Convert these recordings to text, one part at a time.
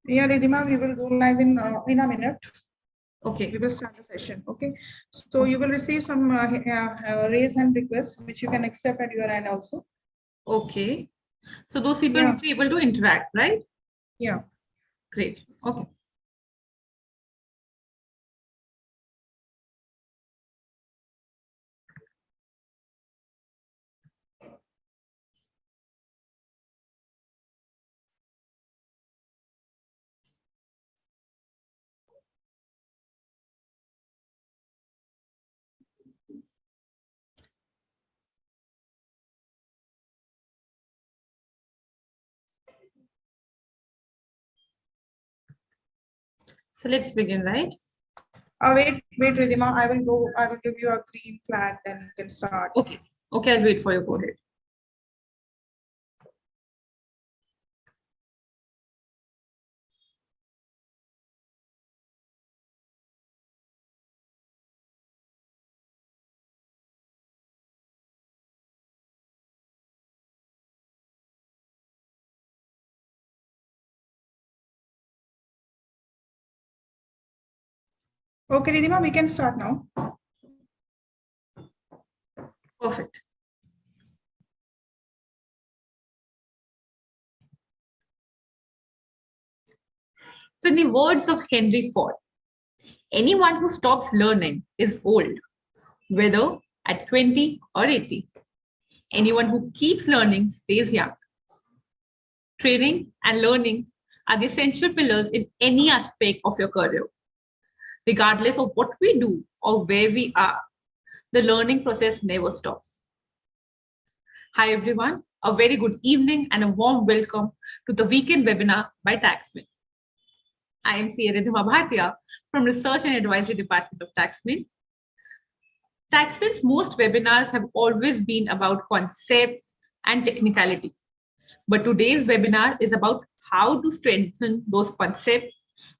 Yeah, Ridhima, we will go live in a minute. Okay. We will start the session. Okay. So you will receive some raise hand requests, which you can accept at your end also. Okay. So those people will be able to interact, right? Yeah. Great. Okay. So let's begin, right? Wait, Ridhima. I will give you a green flag, then you can start. Okay. Okay, I'll wait for you. Go ahead. Okay, Ridhima, we can start now. Perfect. So in the words of Henry Ford, anyone who stops learning is old, whether at 20 or 80. Anyone who keeps learning stays young. Training and learning are the essential pillars in any aspect of your career. Regardless of what we do or where we are, the learning process never stops. Hi everyone, a very good evening and a warm welcome to the weekend webinar by Taxmann. I am Ridhima Bhatia from Research and Advisory Department of Taxmann. Taxmann's most webinars have always been about concepts and technicality. But today's webinar is about how to strengthen those concepts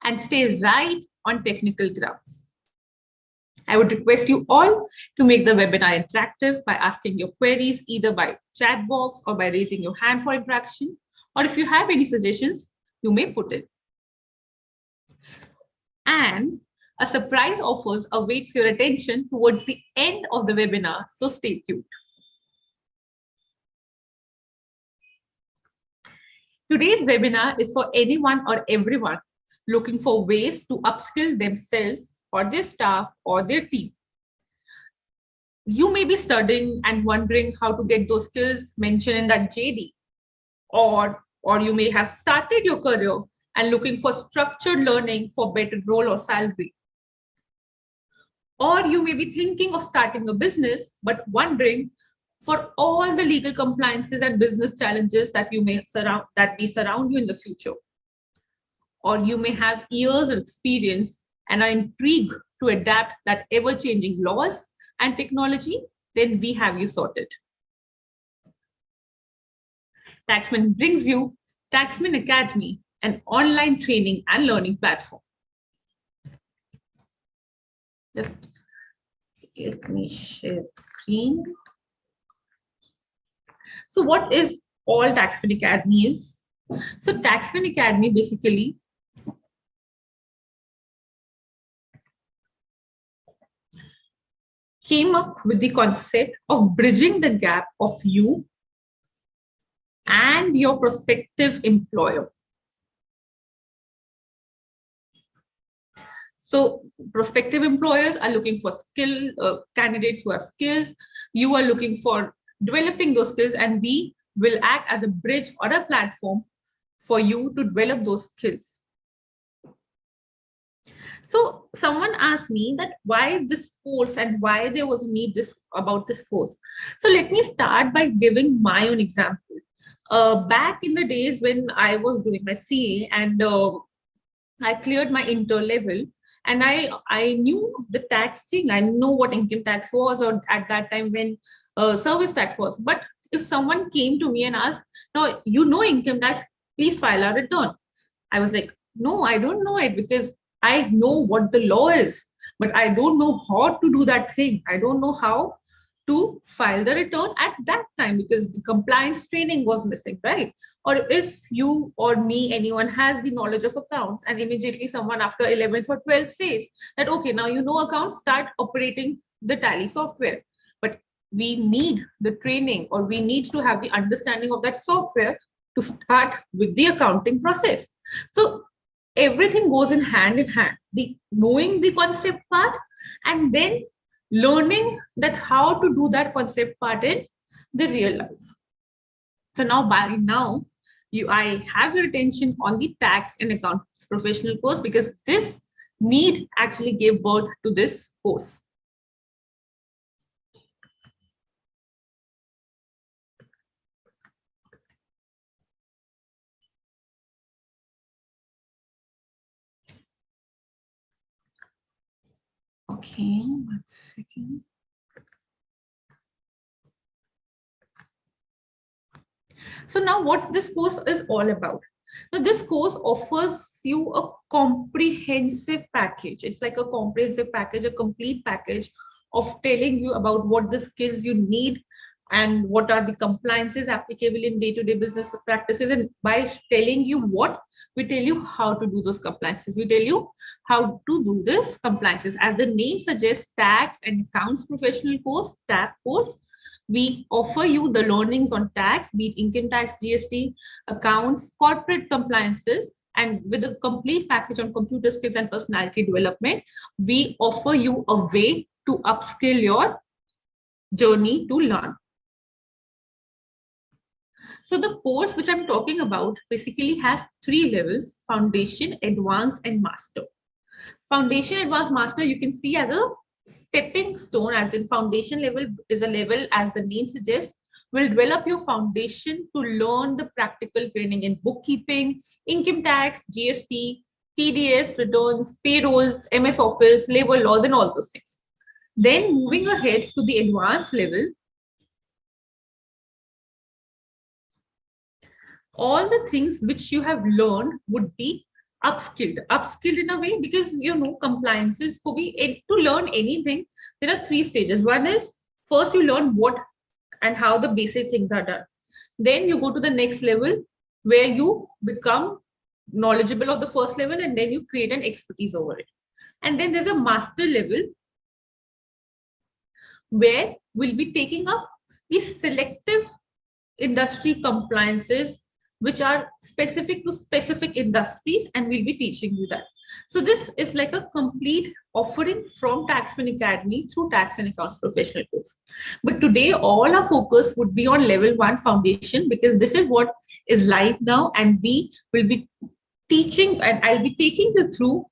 and stay right on technical grounds. I would request you all to make the webinar interactive by asking your queries either by chat box or by raising your hand for interaction. Or if you have any suggestions, you may put it. And a surprise offers awaits your attention towards the end of the webinar, so stay tuned. Today's webinar is for anyone or everyone looking for ways to upskill themselves or their staff or their team. You may be studying and wondering how to get those skills mentioned in that JD, or you may have started your career and looking for structured learning for better role or salary. Or you may be thinking of starting a business, but wondering for all the legal compliances and business challenges that surround you in the future. Or you may have years of experience and are intrigued to adapt that ever-changing laws and technology, then we have you sorted. Taxmann brings you Taxmann Academy, an online training and learning platform. Just let me share screen. So what is all Taxmann Academy is? So Taxmann Academy basically came up with the concept of bridging the gap of you and your prospective employer. So prospective employers are looking for candidates who have skills. You are looking for developing those skills, and we will act as a bridge or a platform for you to develop those skills. So someone asked me that why this course and why there was a need about this course. So let me start by giving my own example. Back in the days when I was doing my CA and I cleared my inter level, and I knew the tax thing. I know what income tax was, or at that time when service tax was. But if someone came to me and asked, "No, you know income tax, please file a return," I was like, "No, I don't know it, because I know what the law is, but I don't know how to do that thing. I don't know how to file the return at that time because the compliance training was missing, right? Or if you or me, anyone has the knowledge of accounts and immediately someone after 11th or 12th says that, okay, now you know accounts, start operating the Tally software. But we need the training or we need to have the understanding of that software to start with the accounting process. So everything goes in hand, the knowing the concept part and then learning that how to do that concept part in the real life. So now by now I have your attention on the tax and accounts professional course because this need actually gave birth to this course. Okay, 1 second. So now what's this course is all about? Now this course offers you a comprehensive package. It's like a comprehensive package, a complete package of telling you about what the skills you need and what are the compliances applicable in day-to-day business practices. And by telling you what, we tell you how to do those compliances. We tell you how to do this compliances. As the name suggests, tax and accounts professional course, TAP course, we offer you the learnings on tax, be it income tax, GST, accounts, corporate compliances, and with a complete package on computer skills and personality development, we offer you a way to upskill your journey to learn. So the course which I'm talking about basically has 3 levels: foundation, advanced, and master. Foundation, advanced, master, you can see as a stepping stone, as in foundation level is a level, as the name suggests, will develop your foundation to learn the practical training in bookkeeping, income tax, GST, TDS, returns, payrolls, MS Office, labor laws, and all those things. Then moving ahead to the advanced level, all the things which you have learned would be upskilled in a way, because compliances could be to learn anything. There are 3 stages. One is, first you learn what and how the basic things are done. Then you go to the next level where you become knowledgeable of the first level, and then you create an expertise over it. And then there's a master level where we'll be taking up the selective industry compliances which are specific to specific industries, and we'll be teaching you that. So this is like a complete offering from Taxmann Academy through Tax and Accounts Professional course. But today, all our focus would be on level 1 foundation, because this is what is live now, and we will be teaching, and I'll be taking you through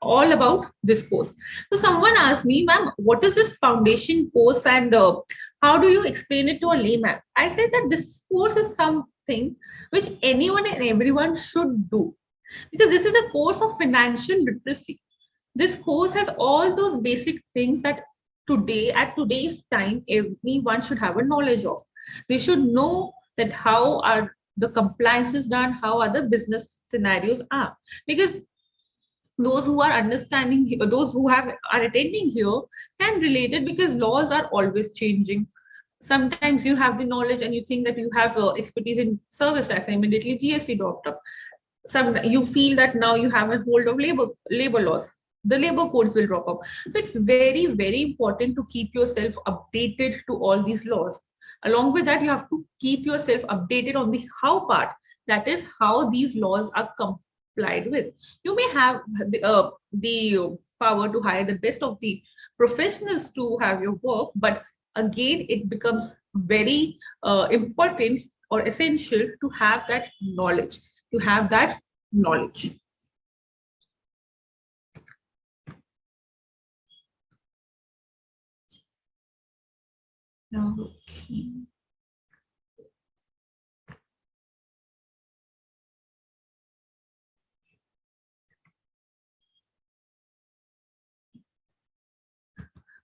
all about this course. So someone asked me, ma'am, what is this foundation course, and how do you explain it to a layman? I said that this course is something which anyone and everyone should do, because this is a course of financial literacy. This course has all those basic things that at today's time, everyone should have a knowledge of. They should know that how are the compliances done, how other business scenarios are, because those who are understanding, those who are attending here can relate it, because laws are always changing. Sometimes you have the knowledge and you think that you have expertise in service tax, immediately GST dropped up. You feel that now you have a hold of labor laws, the labor codes will drop up. So it's very, very important to keep yourself updated to all these laws. Along with that, you have to keep yourself updated on the how part, that is how these laws are complied with. You may have the power to hire the best of the professionals to have your work, but again, it becomes very important or essential to have that knowledge, Okay.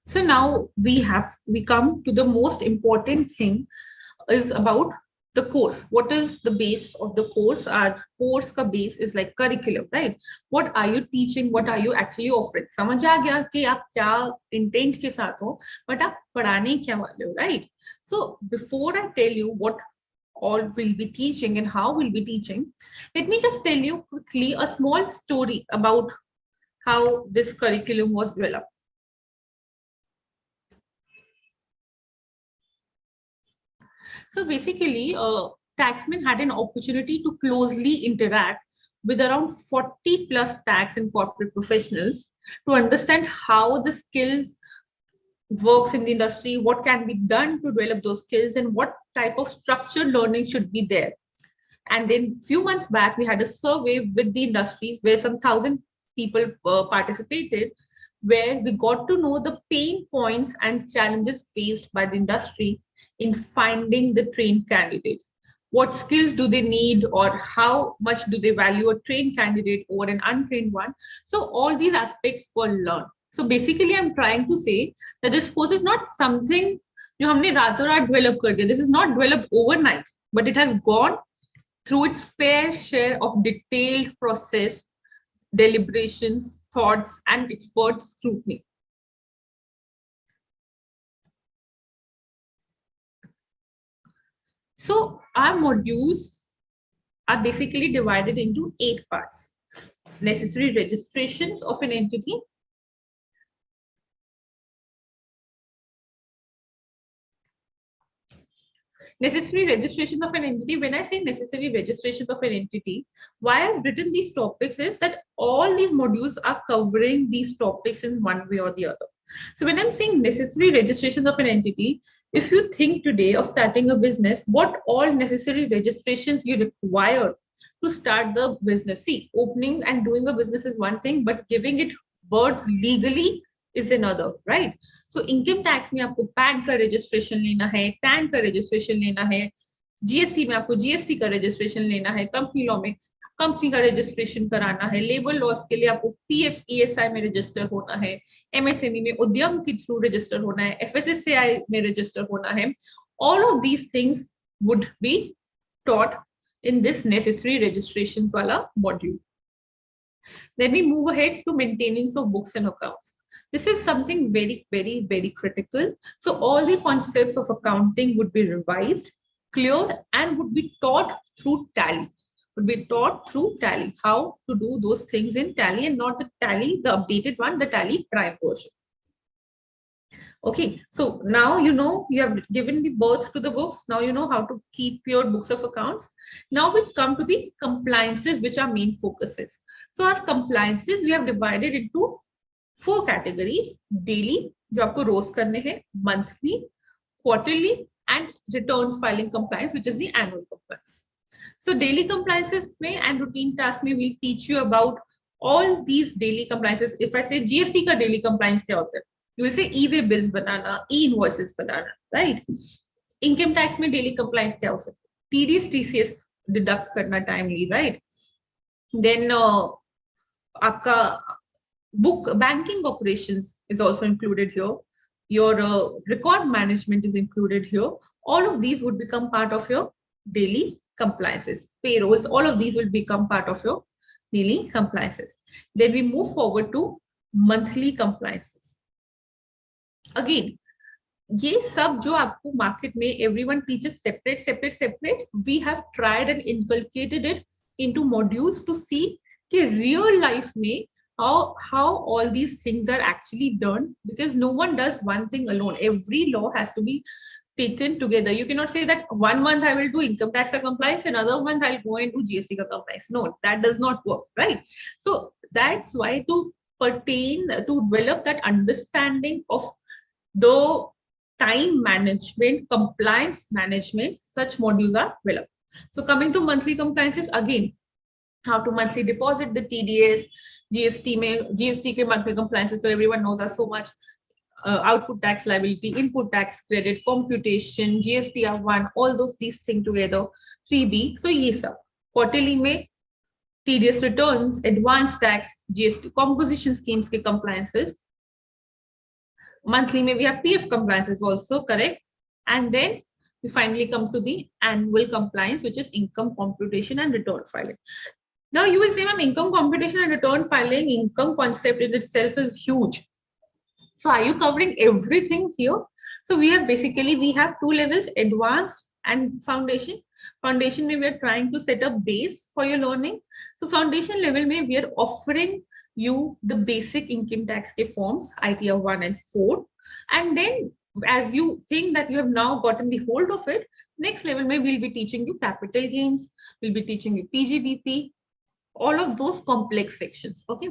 So now we come to the most important thing, is about the course. What is the base of the course? Our course ka base is like curriculum, right? What are you teaching? What are you actually offering? समझ आ गया कि आप क्या intent के साथ हो, but आप पढ़ाने क्या वाले हो, right? So before I tell you what all will be teaching and how we'll be teaching, let me just tell you quickly a small story about how this curriculum was developed. So basically, Taxmann had an opportunity to closely interact with around 40 plus tax and corporate professionals to understand how the skills works in the industry, what can be done to develop those skills, and what type of structured learning should be there. And then few months back, we had a survey with the industries where some 1,000 people participated, where we got to know the pain points and challenges faced by the industry in finding the trained candidate. What skills do they need, or how much do they value a trained candidate over an untrained one? So all these aspects were learned. So basically, I'm trying to say that this course is not something जो हमने रातों रात develop कर दिया. This is not developed overnight, but it has gone through its fair share of detailed process, deliberations, thoughts, and expert scrutiny. So our modules are basically divided into 8 parts. Necessary registrations of an entity, necessary registrations of an entity. When I say necessary registrations of an entity, why I've written these topics is that all these modules are covering these topics in one way or the other. So when I'm saying necessary registrations of an entity, if you think today of starting a business, what all necessary registrations you require to start the business? See, opening and doing a business is one thing, but giving it birth legally is another, right? So income tax में आपको pan का registration लेना है, tan का registration लेना है, GST में आपको जीएसटी का registration लेना है, कंपनी लॉ में कंपनी का रजिस्ट्रेशन कराना है, लेबर लॉस के लिए आपको पीएफ ईएसआई में रजिस्टर होना है, एमएसएमई में उद्यम के थ्रू रजिस्टर होना है, एफएसएसएआई में रजिस्टर होना है. All of these things would be taught in this necessary registrations wala module. Then we move ahead to maintenance of books and accounts. This is something very, very, very critical. So all the concepts of accounting would be revised, cleared, and would be taught through Tally. Would be taught through Tally, how to do those things in Tally, and not the Tally, the updated one, the Tally Prime version. Okay, so now you know you have given the birth to the books. Now you know how to keep your books of accounts. Now we come to the compliances, which are main focuses. So our compliances we have divided into 4 categories: daily, जो आपको रोज करने हैं, monthly, quarterly, and return filing compliance, which is the annual compliance. So daily compliances में and routine tasks में we'll teach you about all these daily compliances. If I say GST का daily compliance क्या होता है, you will say e-way bills banana, e-invoices banana, right? Income tax में daily compliance क्या हो सकता है, TDS TCS deduct करना timely, right? Then आपका book banking operations is also included here. Your record management is included here. All of these would become part of your daily compliances. Payrolls, all of these will become part of your daily compliances. Then we move forward to monthly compliances. Again, ये सब जो आपको market में everyone teaches separate, we have tried and inculcated it into modules to see कि real life में how all these things are actually done, because no one does one thing alone. Every law has to be taken together. You cannot say that 1 month I will do income tax compliance, another month I'll go and do GST compliance. No, that does not work, right? So that's why to develop that understanding of the time management, compliance management, such modules are developed. So coming to monthly compliances, again, how to monthly deposit the TDS, GST के monthly compliances, so everyone knows are so much. Output tax liability, input tax credit, computation, GST-1, all these things together, 3B. So ये सब quarterly में TDS returns, advance tax, GST composition schemes के compliances. Monthly में we have PF compliances also, correct? And then we finally come to the annual compliance, which is income computation and return filing. Now you will say, ma'am, income computation and return filing, income concept in itself is huge. So are you covering everything here? So we have two levels, advanced and foundation. Foundation mein we are trying to set up base for your learning. So foundation level mein we are offering you the basic income tax ke forms, ITR 1 and 4. And then as you think that you have now gotten the hold of it, next level mein we'll be teaching you capital gains, we'll be teaching you PGBP, all of those complex sections. Okay.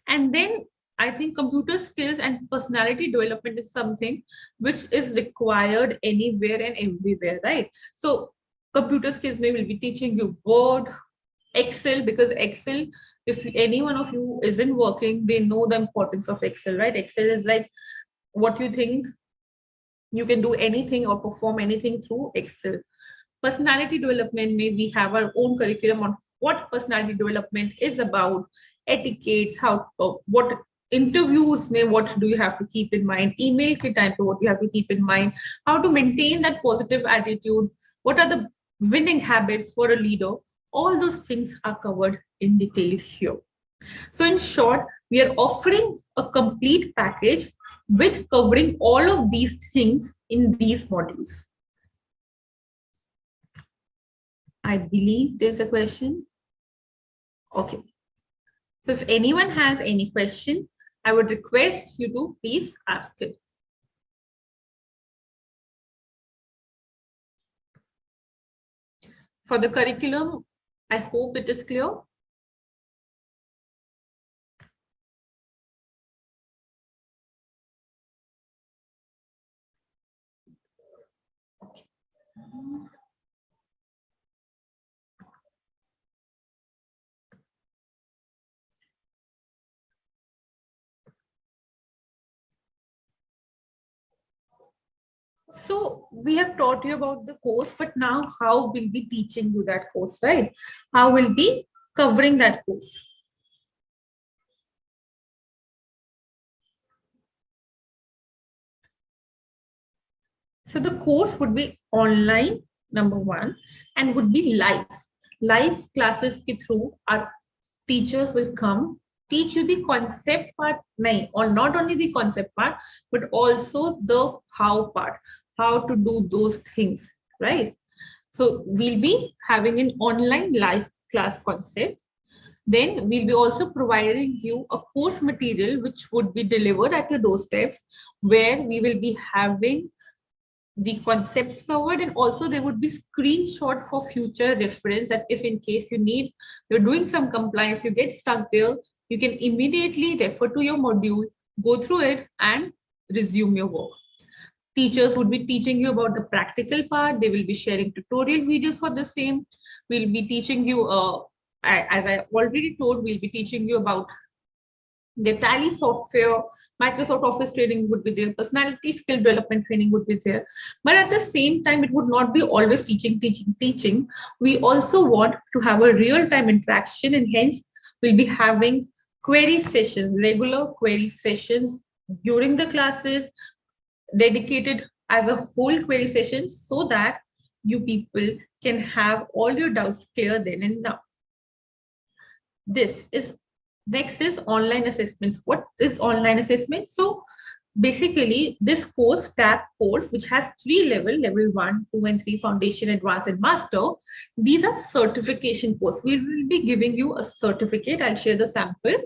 And then I think computer skills and personality development is something which is required anywhere and everywhere, right? So computer skills may will be teaching you Word, Excel, because Excel, if any one of you isn't working, they know the importance of Excel, right? Excel is like what you think you can do anything or perform anything through Excel. Personality development, may we have our own curriculum on what personality development is about, etiquettes, how, what interviews may, what do you have to keep in mind, email ke time pe what you have to keep in mind, how to maintain that positive attitude, what are the winning habits for a leader, all those things are covered in detail here. So in short, we are offering a complete package with covering all of these things in these modules. I believe there's a question. Okay. So if anyone has any question, I would request you to please ask it. For the curriculum, I hope it is clear. Okay. So we have taught you about the course, but now how will be teaching you that course, right? How will be covering that course? So the course would be online, number one, and would be live. Live classes ke through our teachers will come, teach you the concept part, or not only the concept part, but also the how part, how to do those things, right? So we'll be having an online live class concept. Then we'll be also providing you a course material which would be delivered at your doorsteps, where we will be having the concepts covered, and also there would be screenshots for future reference, that if in case you're doing some compliance, you get stuck there, you can immediately refer to your module, go through it and resume your work. Teachers would be teaching you about the practical part. They will be sharing tutorial videos for the same. We'll be teaching you, as I already told, we'll be teaching you about the Tally software, Microsoft Office training would be there, personality skill development training would be there. But at the same time, it would not be always teaching. We also want to have a real-time interaction, and hence we'll be having query sessions, regular query sessions during the classes, dedicated as a whole query session, so that you people can have all your doubts clear then and now. Next is online assessments. What is online assessment? So basically this course, TAP course, which has 3 levels, level 1, 2 and 3, foundation, advanced and master. These are certification course. We will be giving you a certificate. I'll share the sample.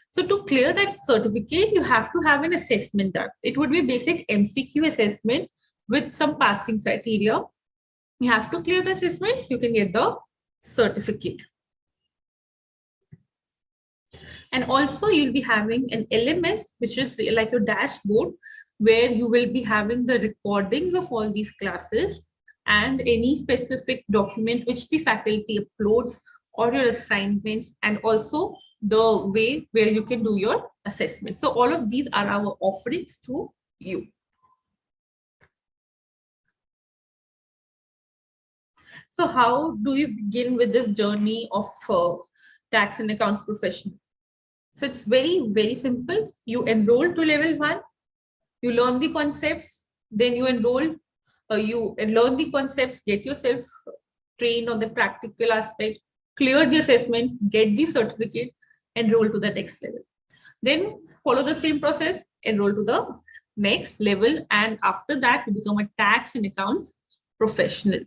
So to clear that certificate, you have to have an assessment done. It would be basic MCQ assessment with some passing criteria. You have to clear the assessments, you can get the certificate. And also you'll be having an LMS, which is like your dashboard, where you will be having the recordings of all these classes and any specific document which the faculty uploads, or your assignments, and also the way where you can do your assessment. So all of these are our offerings to you. So how do you begin with this journey of tax and accounts profession? So it's very, very simple. You enroll to level 1, you learn the concepts, then you enroll You learn the concepts, get yourself trained on the practical aspect, clear the assessment, get the certificate, enroll to the next level. Then follow the same process, enroll to the next level, and after that, you become a tax and accounts professional.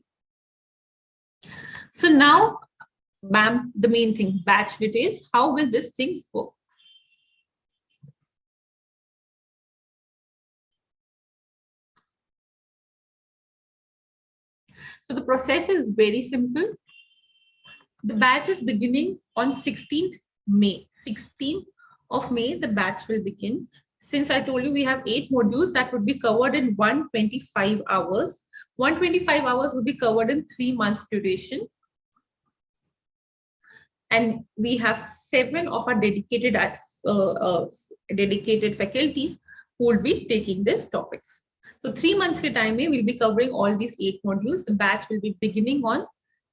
So now, ma'am, the main thing, batch details. How will these things work? So the process is very simple. The batch is beginning on 16th May. 16th of May, the batch will begin. Since I told you we have 8 modules that would be covered in 125 hours. 125 hours would be covered in 3 months duration. And we have 7 of our dedicated faculties who will be taking this topics. So 3 months ke time mein we'll be covering all these 8 modules. The batch will be beginning on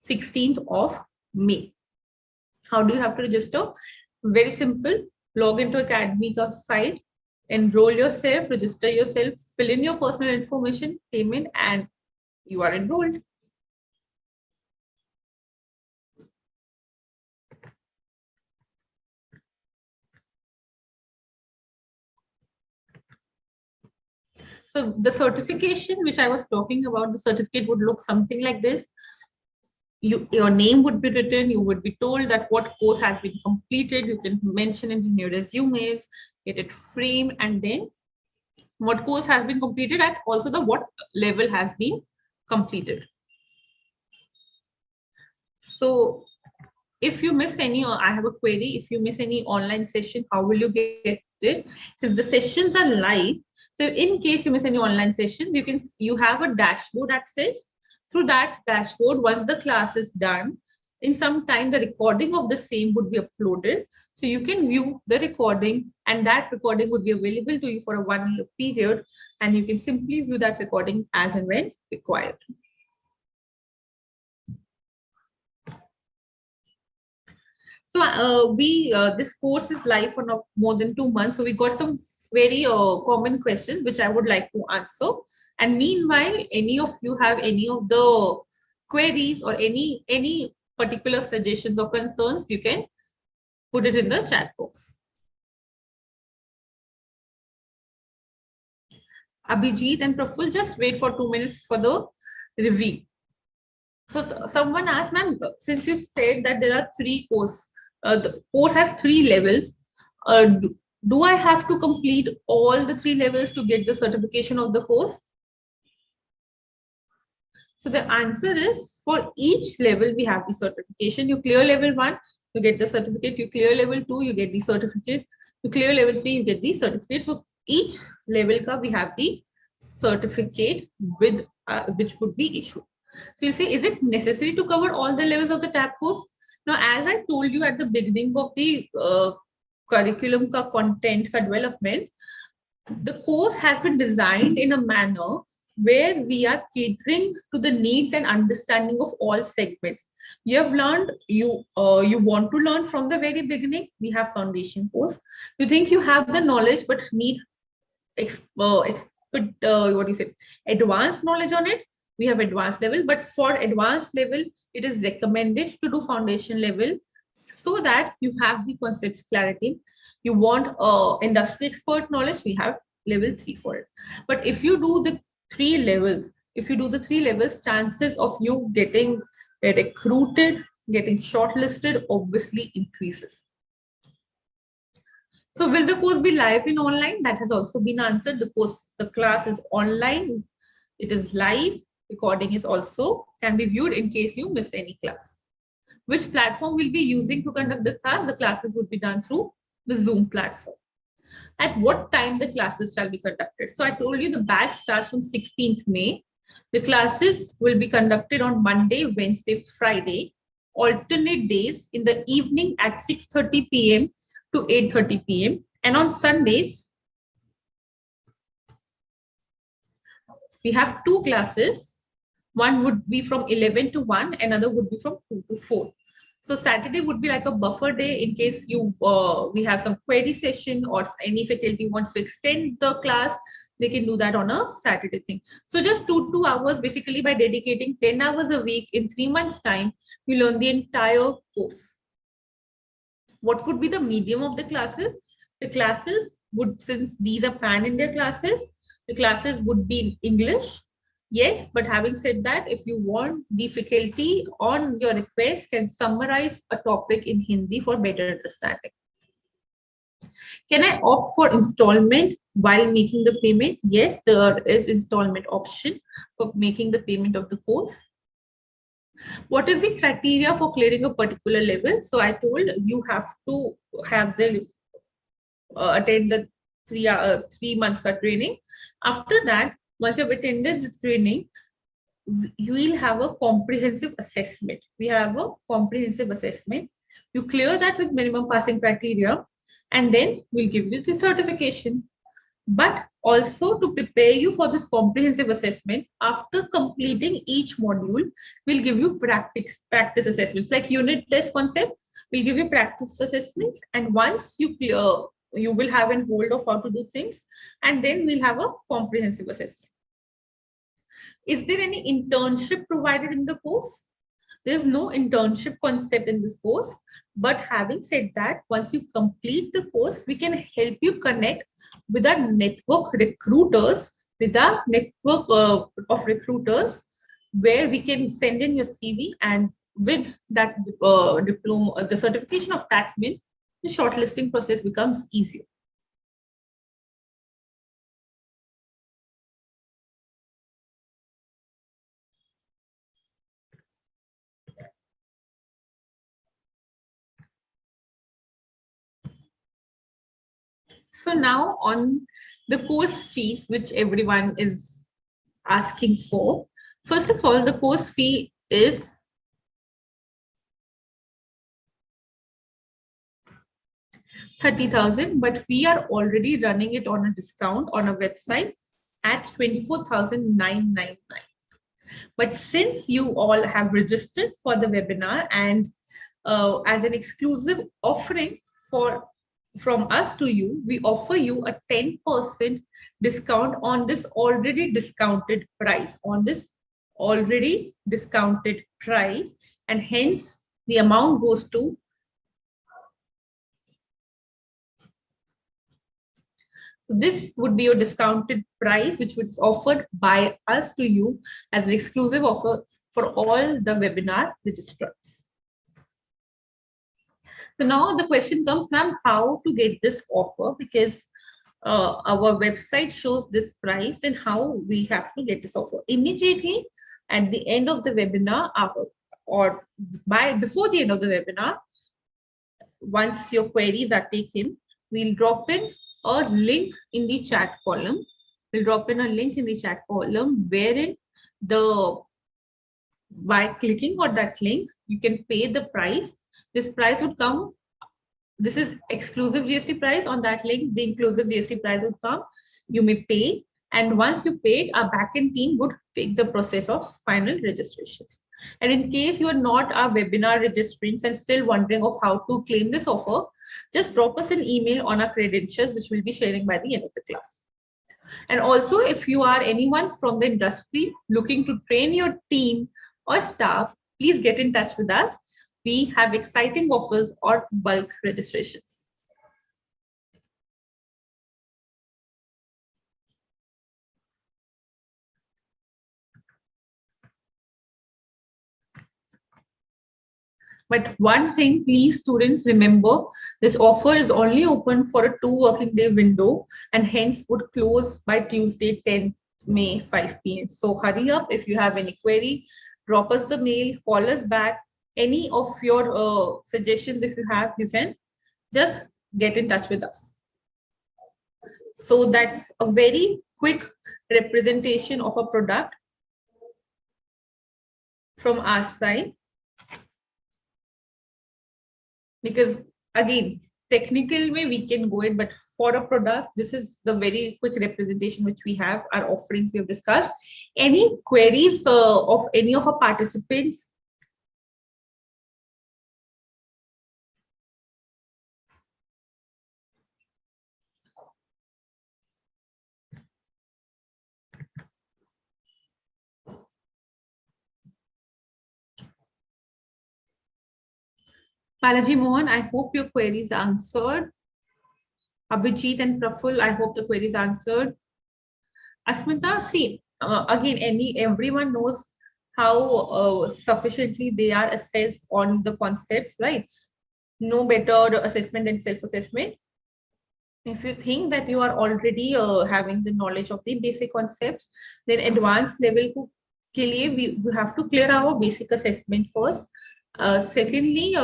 16th of May. How do you have to register? Very simple. Log into Academy site, enroll yourself, register yourself, fill in your personal information, payment, and you are enrolled. So the certification which I was talking about, the certificate would look something like this. Your name would be written, you would be told that what course has been completed, you can mention it in your resumes, get it framed, and then what course has been completed and also the what level has been completed. So if you miss any, or I have a query, if you miss any online session, how will you get it? Since the sessions are live, so in case you miss any online sessions, you have a dashboard access. Through that dashboard, once the class is done, in some time, the recording of the same would be uploaded. So you can view the recording, and that recording would be available to you for a 1-year period. And you can simply view that recording as and when required. So this course is live for more than 2 months. So we got some very common questions which I would like to answer. And meanwhile, any of you have any of the queries or any particular suggestions or concerns, you can put it in the chat box. Abhijit and Praful, just wait for 2 minutes for the review. So someone asked, ma'am, since you said that there are 3 courses, the course has 3 levels. Do I have to complete all the 3 levels to get the certification of the course? So the answer is, for each level, we have the certification. You clear level 1, you get the certificate. You clear level 2, you get the certificate. You clear level 3, you get the certificate. So each level we have the certificate with which would be issued. So you say, is it necessary to cover all the levels of the TAP course? Now, as I told you at the beginning of the curriculum content development, the course has been designed in a manner where we are catering to the needs and understanding of all segments. You have learned, you want to learn from the very beginning. We have foundation course. You think you have the knowledge but need advanced knowledge on it. We have advanced level, but for advanced level, it is recommended to do foundation level so that you have the concepts clarity. You want industry expert knowledge, we have level 3 for it. But if you do the 3 levels, chances of you getting recruited, getting shortlisted obviously increases. So will the course be live in online? That has also been answered. The class is online. It is live. Recording is also can be viewed in case you miss any class. Which platform will be using to conduct the class? The classes would be done through the Zoom platform. At what time the classes shall be conducted? So I told you the batch starts from 16th May. The classes will be conducted on Monday, Wednesday, Friday, alternate days in the evening at 6:30 p.m. to 8:30 p.m. And on Sundays, we have 2 classes. One would be from 11 to 1, another would be from 2 to 4. So Saturday would be like a buffer day in case we have some query session or any faculty wants to extend the class. they can do that on a Saturday thing. So just 2 hours, basically by dedicating 10 hours a week in 3 months time, you learn the entire course. What would be the medium of the classes? The classes would, since these are pan-India classes, the classes would be in English. Yes, but having said that, if you want, the faculty on your request can summarize a topic in Hindi for better understanding. Can I opt for installment while making the payment? Yes, there is installment option for making the payment of the course. What is the criteria for clearing a particular level? So I told you have to have the attend the 3 months ka training. After that, once you've attended the training, you will have a comprehensive assessment. We have a comprehensive assessment. You clear that with minimum passing criteria, and then we'll give you the certification. But also to prepare you for this comprehensive assessment, after completing each module, we'll give you practice assessments like unit test concept. We'll give you practice assessments, and once you clear, you will have a hold of how to do things, and then we'll have a comprehensive assessment. Is there any internship provided in the course? There's no internship concept in this course. But having said that, once you complete the course, we can help you connect with our network recruiters, with our network of recruiters, where we can send in your CV, and with that diploma, the certification of Taxmann, the shortlisting process becomes easier. So now on the course fees, which everyone is asking for. First of all, the course fee is 30,000, but we are already running it on a discount on our website at 24,999. But since you all have registered for the webinar, and as an exclusive offering from us to you, we offer you a 10% discount on this already discounted price, and hence the amount goes to So this would be your discounted price, which was offered by us to you as an exclusive offer for all the webinar registrants. So now the question comes, ma'am, how to get this offer? Because our website shows this price, then how we have to get this offer? Immediately at the end of the webinar, before the end of the webinar, once your queries are taken, we'll drop in a link in the chat column. We'll drop in a link in the chat column wherein by clicking on that link, you can pay the price. This price would come. This is exclusive GST price. On that link, the inclusive GST price would come. You may pay. And once you paid, our backend team would take the process of final registrations. And in case you are not our webinar registrants and still wondering of how to claim this offer, just drop us an email on our credentials, which we'll be sharing by the end of the class. And also, if you are anyone from the industry looking to train your team or staff, please get in touch with us. We have exciting offers or bulk registrations. But one thing, please, students, remember, this offer is only open for a 2 working day window and hence would close by Tuesday, 10th May, 5 p.m. So hurry up. If you have any query, drop us the mail, call us back. Any of your suggestions, if you have, you can just get in touch with us. So that's a very quick representation of a product from our side. Because again, technical way we can go in, but for a product, this is the very quick representation which we have, our offerings we have discussed. Any queries of any of our participants? Balaji Mohan, I hope your query is answered. Abhijit and Praful, I hope the query is answered. Asmita, see, again, everyone knows how sufficiently they are assessed on the concepts, right? No better assessment than self-assessment. If you think that you are already having the knowledge of the basic concepts, then advanced level के लिए we have to clear our basic assessment first. Secondly,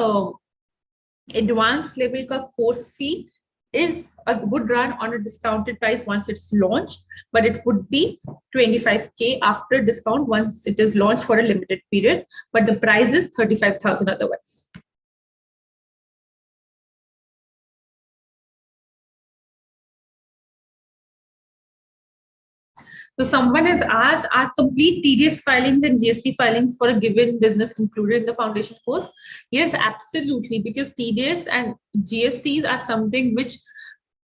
advanced level का course fee would run on a discounted price once it's launched, but it would be 25K after discount once it is launched for a limited period, but the price is 35,000 otherwise. So someone has asked, are complete TDS filings and GST filings for a given business included in the foundation course? Yes, absolutely, because TDS and GSTs are something which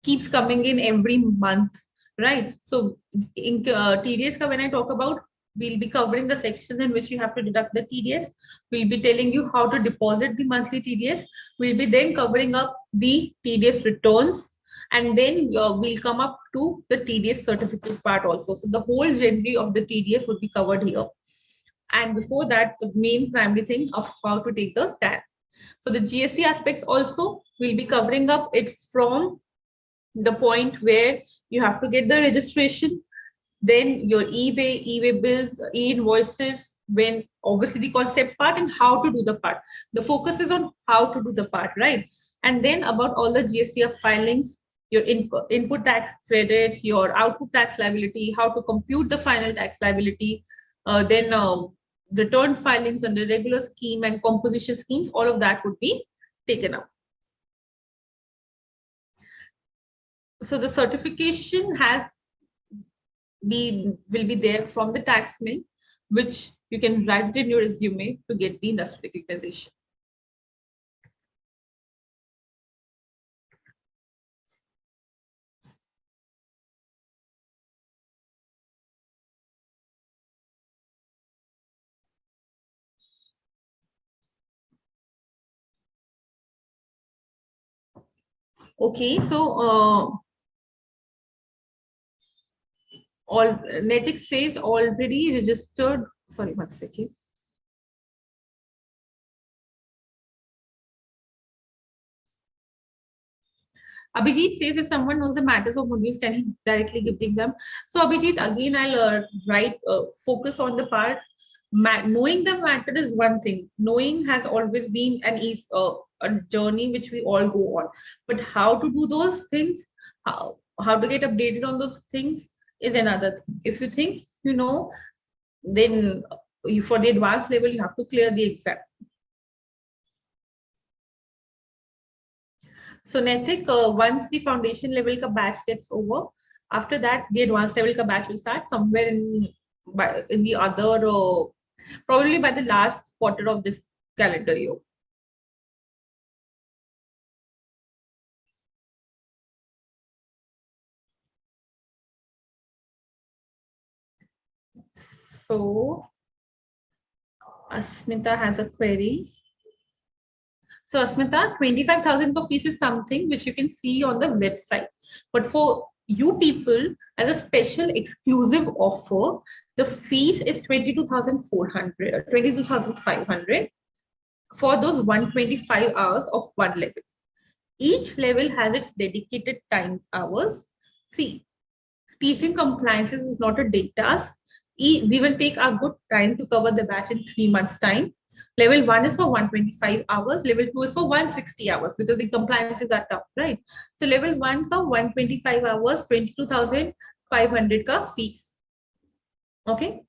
keeps coming in every month, right? So in TDS, when I talk about, we'll be covering the sections in which you have to deduct the TDS. We'll be telling you how to deposit the monthly TDS. We'll be then covering up the TDS returns. And then we'll come up to the TDS certificate part also. So the whole genre of the TDS would be covered here. And before that, the main primary thing of how to take the TAP. For the GST aspects also, we'll be covering up it from the point where you have to get the registration, then your e-way bills, e-invoices, when obviously the concept part and how to do the part. The focus is on how to do the part, right? And then about all the GSTF filings, your input tax credit, your output tax liability, how to compute the final tax liability, then return filings under regular scheme and composition schemes, all of that would be taken up. So the certification will be there from the Taxmann, which you can write it in your resume to get the industry recognition. Okay, so Netics says already registered. Sorry, 1 second. Abhijit says if someone knows the matters of modules, can he directly give the exam? So Abhijit, again, I'll focus on the part. Knowing the matter is one thing. Knowing has always been a journey which we all go on. But how to do those things, how to get updated on those things is another thing. If you think you know, then for the advanced level, you have to clear the exam. So Naitik, once the foundation level ka batch gets over, after that the advanced level ka batch will start somewhere in the other, probably by the last quarter of this calendar year. So Asmita has a query. So Asmita, 25,000 of fees is something which you can see on the website. But for you people, as a special exclusive offer, the fees is 22,400, 22,500 for those 125 hours of one level. Each level has its dedicated time hours. See, teaching compliances is not a day task. We will take our good time to cover the batch in 3 months' time. Level 1 is for 125 hours. Level 2 is for 160 hours because the compliances are tough, right? So level 1 for 125 hours, 22,500 ka fees. Okay.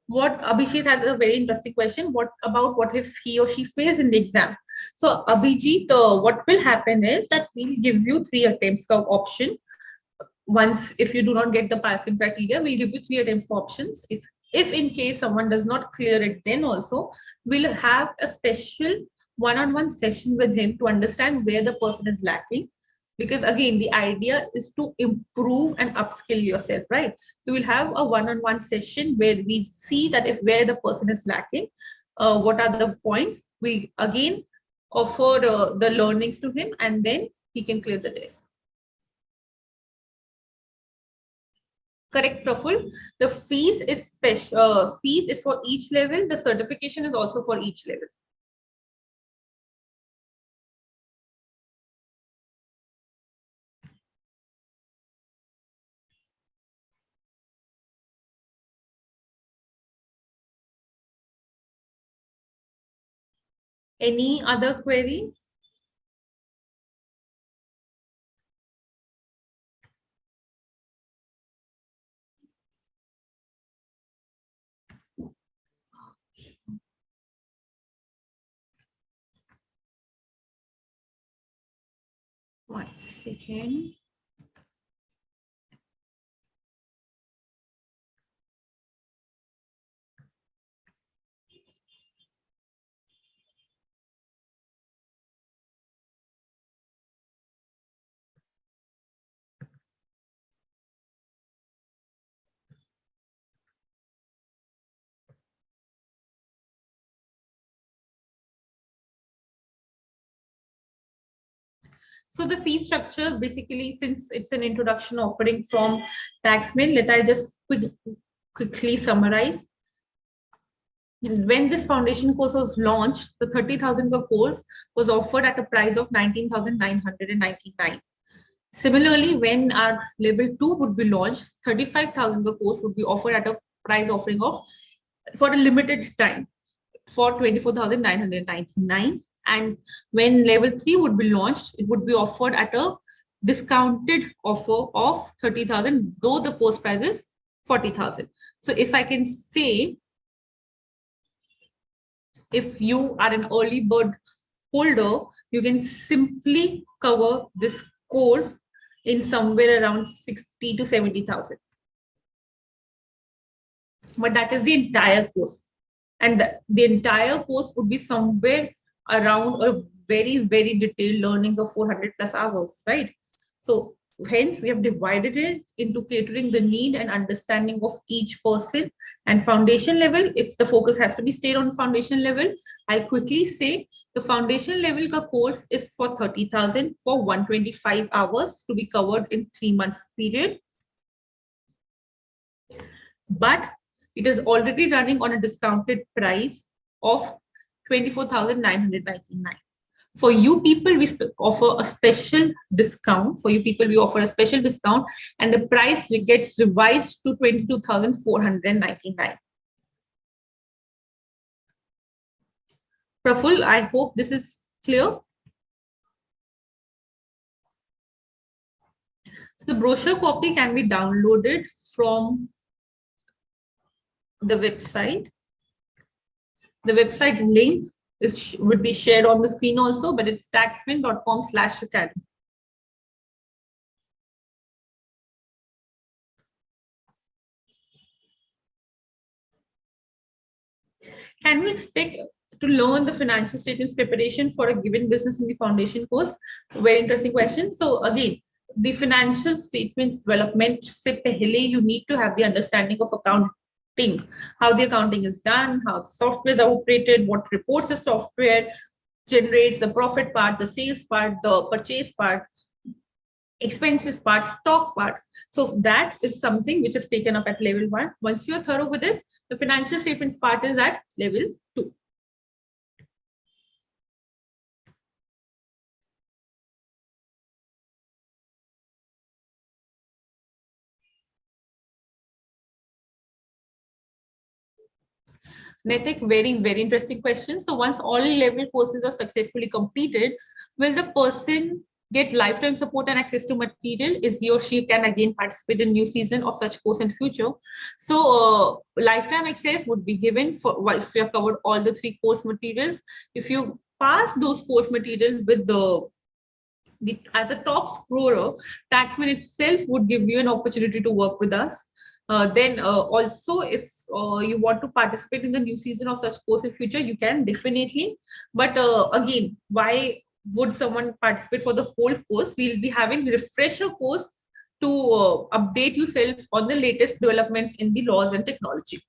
What Abhijit has a very interesting question. What about what if he or she fails in the exam? So Abhijit, what will happen is that we'll give you 3 attempts of option. Once, if you do not get the passing criteria, we'll give you 3 attempts for options. If in case someone does not clear it, then also we'll have a special one-on-one session with him to understand where the person is lacking. Because again, the idea is to improve and upskill yourself, right? So we'll have a one-on-one session where we see that if where the person is lacking, what are the points. We again offer the learnings to him, and then he can clear the test. Correct, Praful. The fees is special. Fees is for each level. The certification is also for each level. Any other query? One second. So the fee structure, basically, since it's an introduction offering from Taxmann, let I just quickly summarize. When this foundation course was launched, the 30,000 per course was offered at a price of 19,999. Similarly, when our level 2 would be launched, 35,000 per course would be offered at a price offering of, for a limited time, for 24,999. And when level 3 would be launched, it would be offered at a discounted offer of 30,000, though the course price is 40,000. So if I can say, if you are an early bird holder, you can simply cover this course in somewhere around 60 to 70,000. But that is the entire course. And the entire course would be somewhere around a very, very detailed learnings of 400 plus hours, right? So hence we have divided it into catering the need and understanding of each person. And foundation level, if the focus has to be stayed on foundation level, I'll quickly say the foundation level course is for 30,000 for 125 hours to be covered in 3 months period. But it is already running on a discounted price of 24,999. For you people, we offer a special discount. For you people, we offer a special discount, and the price gets revised to 22,499. Praful, I hope this is clear. So the brochure copy can be downloaded from the website. The website link would be shared on the screen also, but it's taxmann.com/academy. Can we expect to learn the financial statements preparation for a given business in the foundation course? Very interesting question. So again, the financial statements development se pehle, you need to have the understanding of accounting, how the accounting is done, how software is operated, what reports the software generates, the profit part, the sales part, the purchase part, expenses part, stock part. So that is something which is taken up at level 1. Once you're thorough with it, the financial statements part is at level 2. Netik, very, very interesting question. So once all level courses are successfully completed, will the person get lifetime support and access to material? Is he or she can again participate in new season of such course in future? So lifetime access would be given for if you have covered all the 3 course materials. If you pass those course material with as a top scorer, Taxmann itself would give you an opportunity to work with us. Then also, if you want to participate in the new season of such course in future, you can definitely. But again, why would someone participate for the whole course? We'll be having refresher course to update yourself on the latest developments in the laws and technology.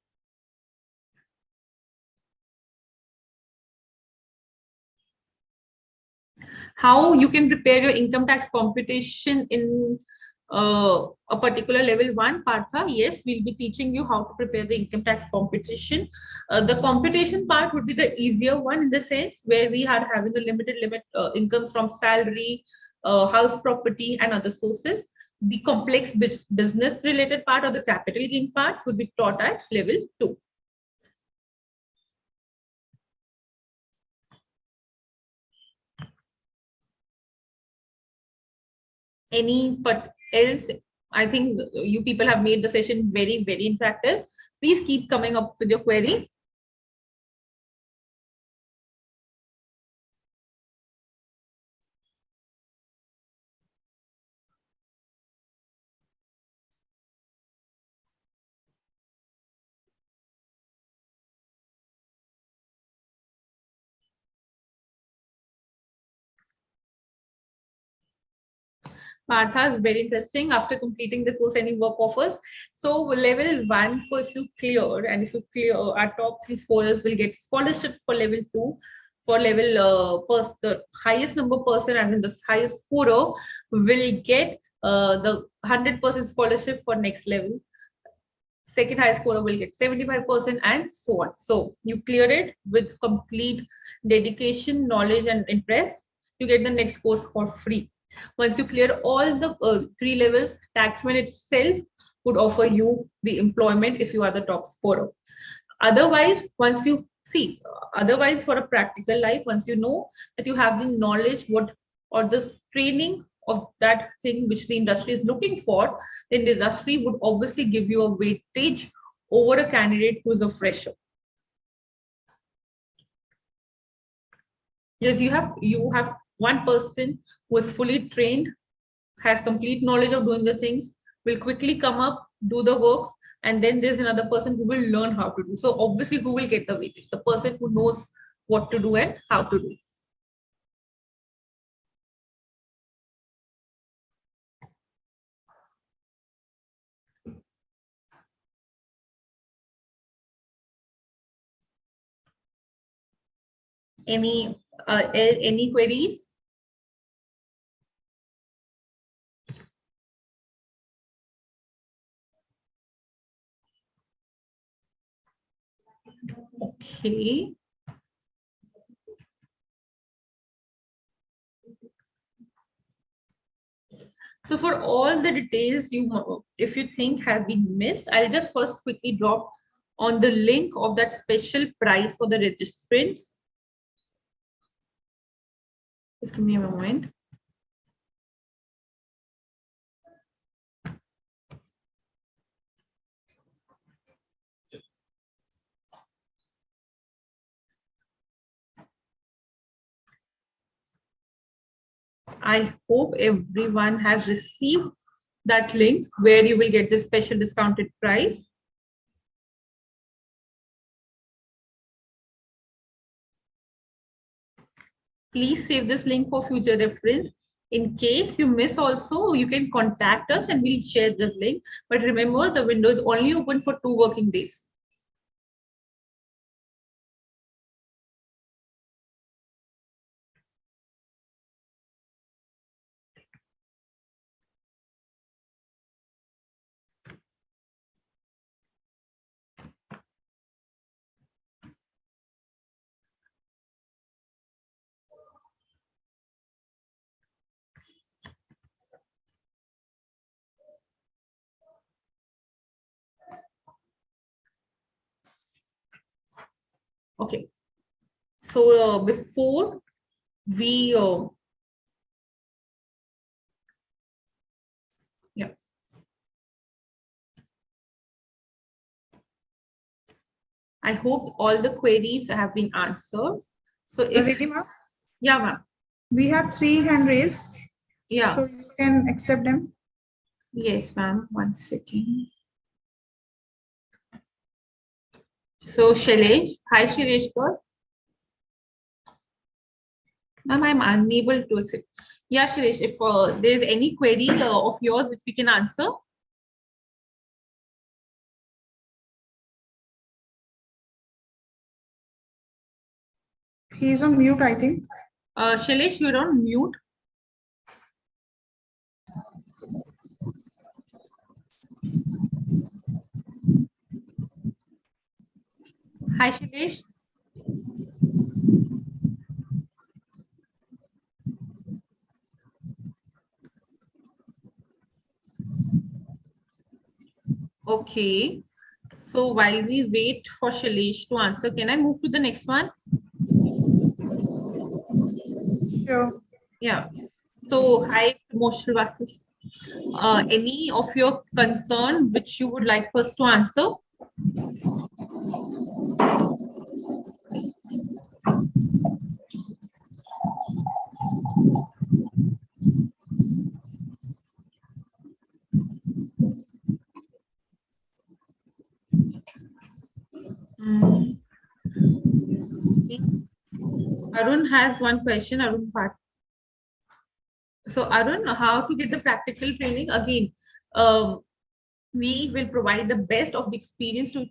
How you can prepare your income tax computation in a particular level 1, Partha? Yes, we'll be teaching you how to prepare the income tax computation. The computation part would be the easier one in the sense where we are having a limited limit incomes from salary, house property, and other sources. The complex business related part or the capital gain parts would be taught at level 2. Any but else? I think you people have made the session very, very interactive. Please keep coming up with your query. Partha is very interesting. After completing the course, any work offers. So level 1, for if you clear, and if you clear, our top 3 scorers will get scholarship for level 2. For level the highest number person, as in the highest scorer, will get the 100% scholarship for next level. Second highest scorer will get 75%, and so on. So you clear it with complete dedication, knowledge, and interest. You get the next course for free. Once you clear all the 3 levels, Taxmann itself would offer you the employment if you are the top scorer. Otherwise, once you see, otherwise for a practical life, once you know that you have the knowledge what or the training of that thing which the industry is looking for, then the industry would obviously give you a weightage over a candidate who is a fresher. Yes, you have one person who is fully trained, has complete knowledge of doing the things, will quickly come up, do the work, and then there's another person who will learn how to do. So obviously, who will get the weightage? The person who knows what to do and how to do. Any queries? Okay. So for all the details if you think have been missed, I'll just first quickly drop on the link of that special prize for the registrants. Just give me a moment. I hope everyone has received that link where you will get this special discounted price. Please save this link for future reference. In case you miss also, you can contact us and we'll share the link. But remember, the window is only open for 2 working days. Okay. So before we yeah. I hope all the queries have been answered. So if Ridhima, yeah, ma'am. we have 3 hand raised. Yeah. So you can accept them. Yes, ma'am. 1 second. So Shailesh, hi Shailesh. Ma'am, I'm unable to accept. Yeah, Shailesh, if there's any query of yours which we can answer. He is on mute, I think. Shailesh, you're on mute. Hi, Shailesh. Okay. So while we wait for Shailesh to answer, can I move to the next one? Sure. Yeah. So hi, Moshul Vastus. Any of your concern which you would like us to answer? Mm. Arun has one question. Arun Bhat. So Arun, how to get the practical training? Again, um, we will provide the best of the experience to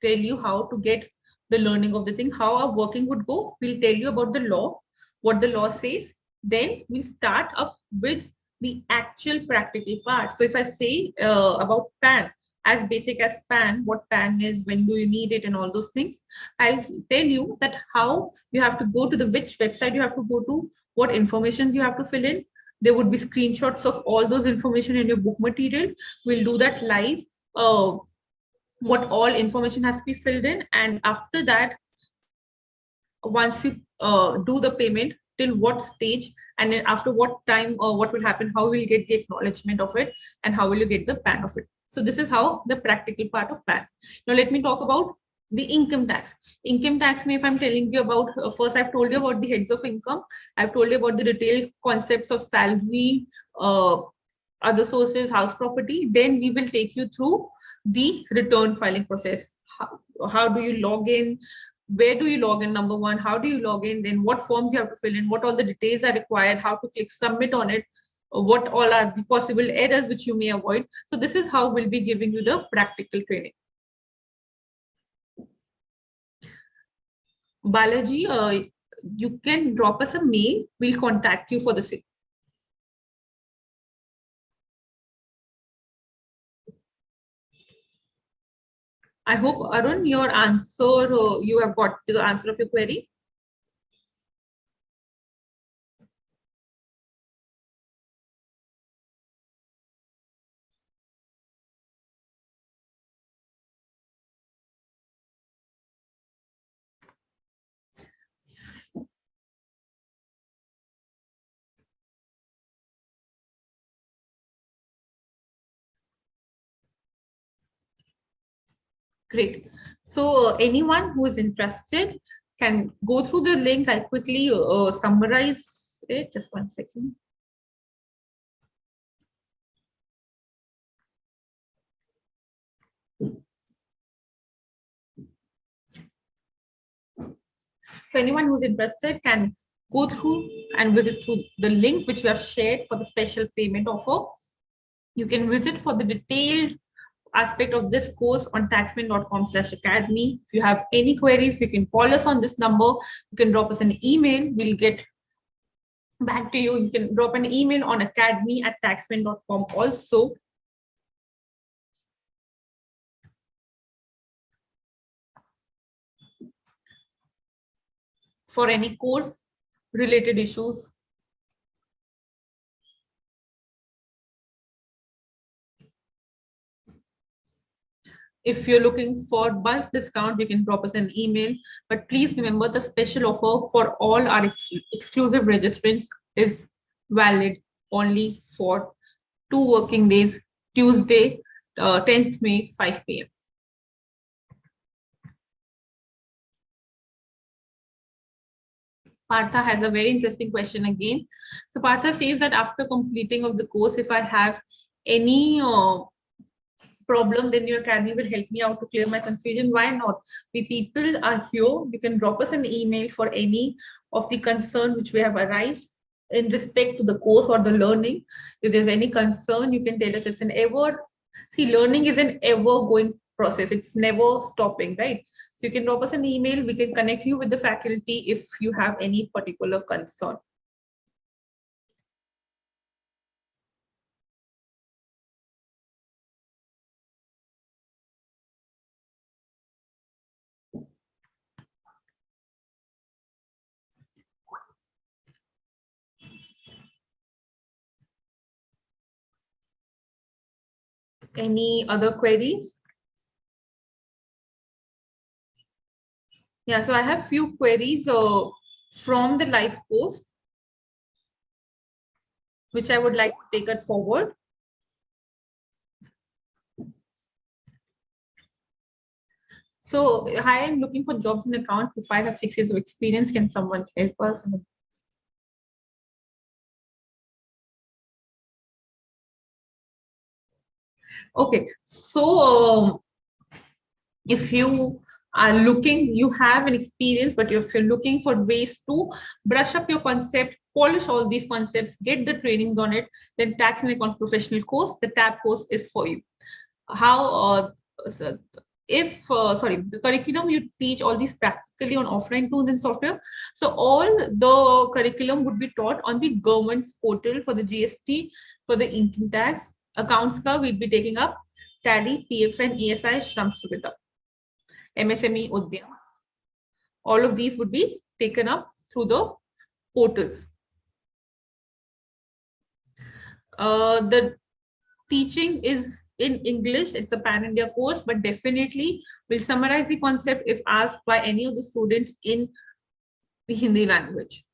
tell you how to get the learning of the thing, how our working would go. We'll tell you about the law, what the law says. Then we start up with the actual practical part. So if I say about PAN, as basic as PAN, what PAN is, when do you need it, and all those things, I'll tell you that how you have to go to the which website you have to go to, what information you have to fill in. There would be screenshots of all those information in your book material. We'll do that live. What all information has to be filled in, and after that, once you do the payment, till what stage, and then after what time, what will happen, how will you get the acknowledgement of it, and how will you get the PAN of it. So this is how the practical part of PAN. Now let me talk about the income tax. Income tax, if I'm telling you about, first I've told you about the heads of income, I've told you about the detailed concepts of salary, other sources, house property. Then we will take you through the return filing process. How do you log in? Where do you log in? Number one, how do you log in? Then what forms you have to fill in? What all the details are required? How to click submit on it? What all are the possible errors which you may avoid? So this is how we'll be giving you the practical training. Balaji, you can drop us a mail. We'll contact you for the same. I hope, Arun, your answer, you have got the answer of your query. Great. So anyone who is interested can go through the link. I'll quickly summarize it. Just 1 second. So anyone who's interested can go through and visit through the link which we have shared for the special payment offer. You can visit for the detailed aspect of this course on taxmann.com/academy. If you have any queries, you can call us on this number. You can drop us an email. We'll get back to you. You can drop an email on academy@taxmann.com also. For any course related issues. If you're looking for bulk discount, you can drop us an email. But please remember, the special offer for all our exclusive registrants is valid only for 2 working days, Tuesday, 10th May, 5 p.m. Partha has a very interesting question again. So Partha says that after completing of the course, if I have any problem, then your academy will help me out to clear my confusion. Why not? We people are here. You can drop us an email for any of the concern which we have arised in respect to the course or the learning. If there's any concern, you can tell us. It's an ever, see, learning is an ever going process. It's never stopping, right? So you can drop us an email. We can connect you with the faculty if you have any particular concern. Any other queries? Yeah, so I have few queries from the live post, which I would like to take it forward. So, hi, I'm looking for jobs in account. If I have 6 years of experience, can someone help us? Okay, so if you are looking, you have an experience, but if you're looking for ways to brush up your concept, polish all these concepts, get the trainings on it, then Tax and Accounts Professional course, the TAP course is for you. How so if sorry, the curriculum, you teach all these practically on offline tools and software. So all the curriculum would be taught on the government's portal for the GST, for the income tax, accounts ka we'd be taking up Tally, PFN, ESI, Shram Suvidha, MSME, Udyam. All of these would be taken up through the portals. The teaching is in English. It's a pan-India course, but definitely will summarize the concept if asked by any of the students in the Hindi language.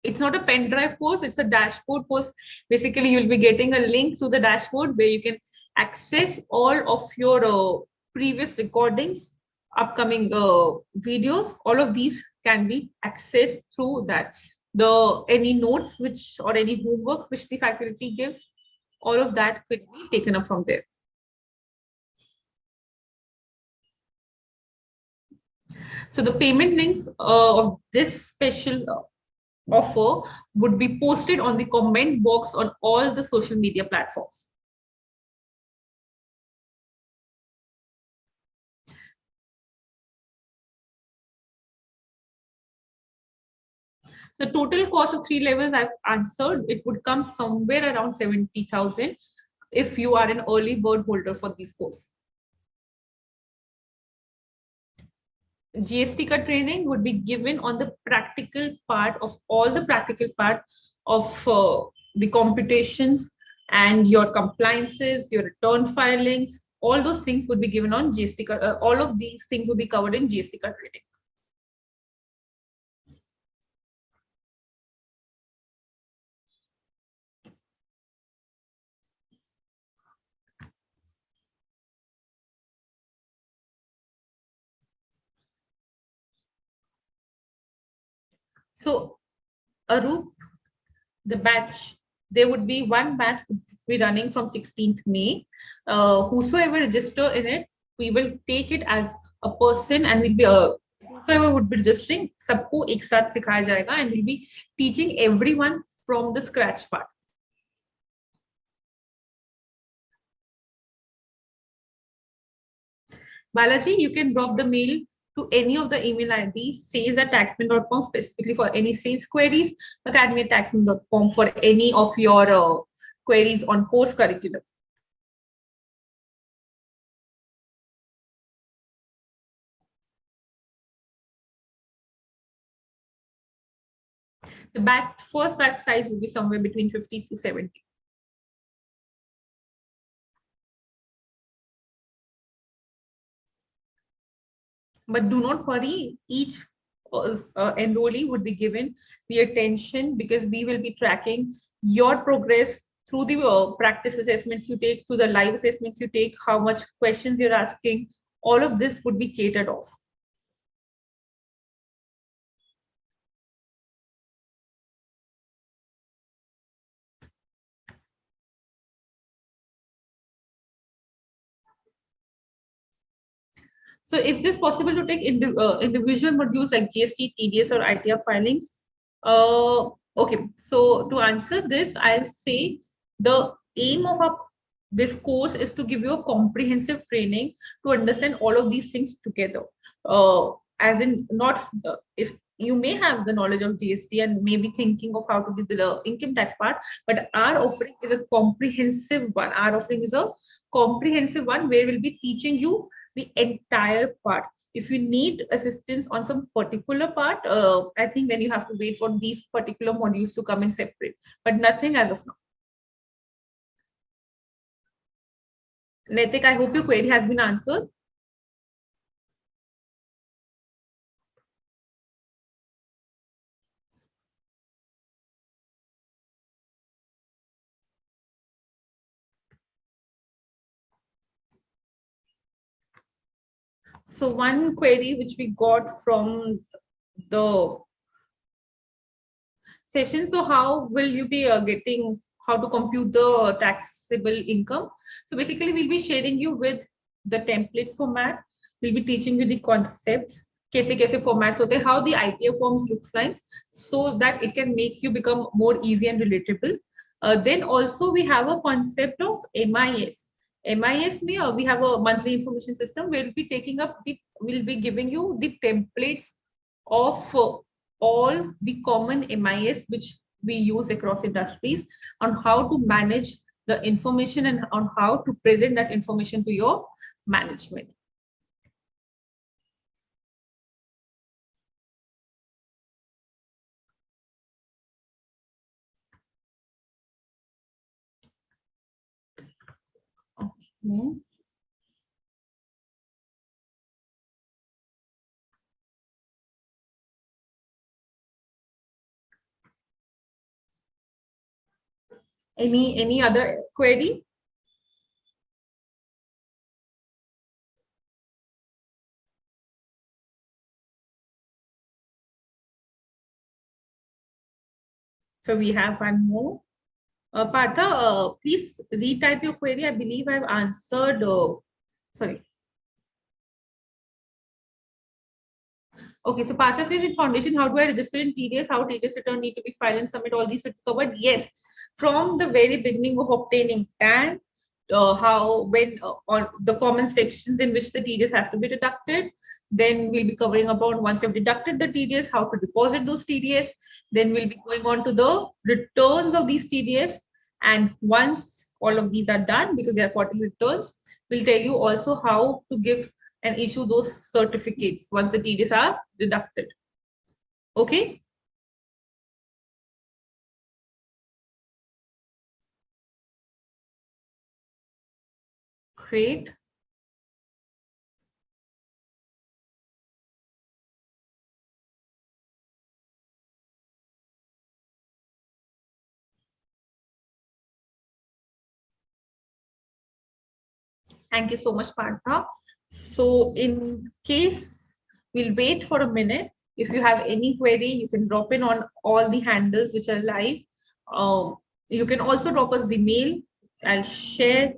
It's not a pen drive course, it's a dashboard course. Basically, you'll be getting a link to the dashboard where you can access all of your previous recordings, upcoming videos. All of these can be accessed through that. Any notes which or any homework which the faculty gives, all of that could be taken up from there. So the payment links of this special offer would be posted on the comment box on all the social media platforms. So total cost of 3 levels I've answered, it would come somewhere around 70,000 if you are an early bird holder for this course. GST ka training would be given on the practical part of all the practical part of the computations and your compliances, your return filings, all those things would be given on GST. All of these things would be covered in GST ka training. So, Arup, the batch, there would be one batch would be running from 16th May. Whosoever register in it, we will take it as a person and we'll be whosoever would be registering, सबको एक साथ सिखाया जाएगा and we'll be teaching everyone from the scratch part. Balaji, you can drop the mail to any of the email IDs, sales@taxmann.com, specifically for any sales queries, academy@taxmann.com for any of your queries on course curriculum. The first batch size will be somewhere between 50 to 70. But do not worry, each enrollee would be given the attention because we will be tracking your progress through the practice assessments you take, through the live assessments you take, how much questions you're asking. All of this would be catered off. So is this possible to take individual modules like GST, TDS, or ITR filings? Okay, so to answer this, I'll say the aim of this course is to give you a comprehensive training to understand all of these things together. As in, not if you may have the knowledge of GST and may be thinking of how to do the income tax part, but our offering is a comprehensive one. Our offering is a comprehensive one where we'll be teaching you the entire part. If you need assistance on some particular part, I think then you have to wait for these particular modules to come in separate, but nothing as of now. Netik, I hope your query has been answered. So one query which we got from the session. So how will you be getting how to compute the taxable income? So basically, we'll be sharing you with the template format. We'll be teaching you the concepts, kaise formats hote, how the ITA forms looks like, so that it can make you become more easy and relatable. Then also we have a concept of MIS. MIS may we have a monthly information system. We'll be giving you the templates of all the common MIS which we use across industries, on how to manage the information and on how to present that information to your management. Okay. Any other query? So we have one more. Partha, please retype your query. I believe I've answered. Sorry. Okay, so Partha says in foundation, how do I register in TDS? How TDS return need to be filed and submit? All these are covered. Yes, from the very beginning of obtaining TAN, how when on the common sections in which the TDS has to be deducted. Then we'll be covering about once you've deducted the TDS, how to deposit those TDS. Then we'll be going on to the returns of these TDS. And once all of these are done, because they are quarterly returns, we'll tell you also how to give and issue those certificates once the TDS are deducted. Okay. Great. Thank you so much, Partha. So in case, we'll wait for a minute. If you have any query, you can drop in on all the handles which are live. You can also drop us the mail. I'll share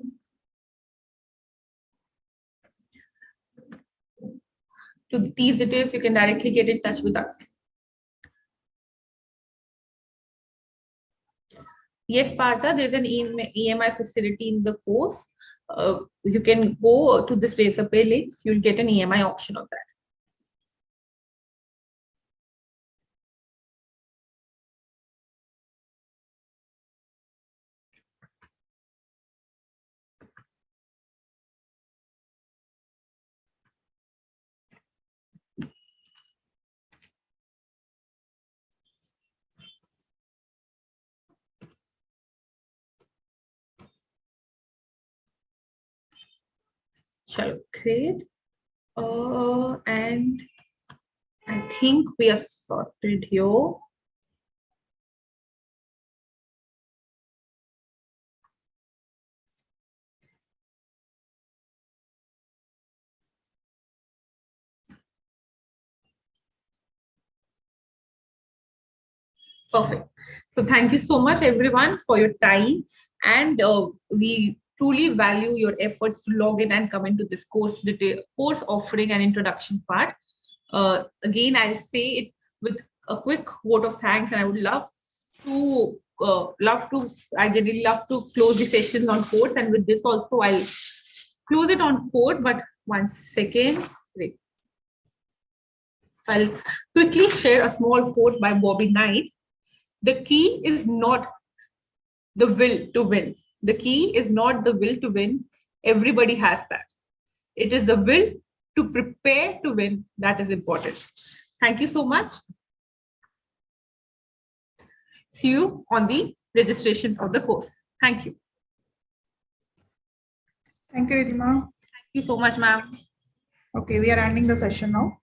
to these details. You can directly get in touch with us. Yes, Partha, there's an EMI facility in the course. You can go to this Razor Pay link. You'll get an EMI option of that. Shall create. And I think we are sorted here. Perfect. So thank you so much, everyone, for your time. And we truly value your efforts to log in and come into this course course offering and introduction part. Again, I'll say it with a quick vote of thanks, and I would I generally love to close the sessions on course. And with this also, I'll close it on code, but 1 second. Wait. I'll quickly share a small quote by Bobby Knight. The key is not the will to win. The key is not the will to win. Everybody has that. It is the will to prepare to win that is important. Thank you so much. See you on the registrations of the course. Thank you. Thank you, Ridhima. Thank you so much, ma'am. Okay, we are ending the session now.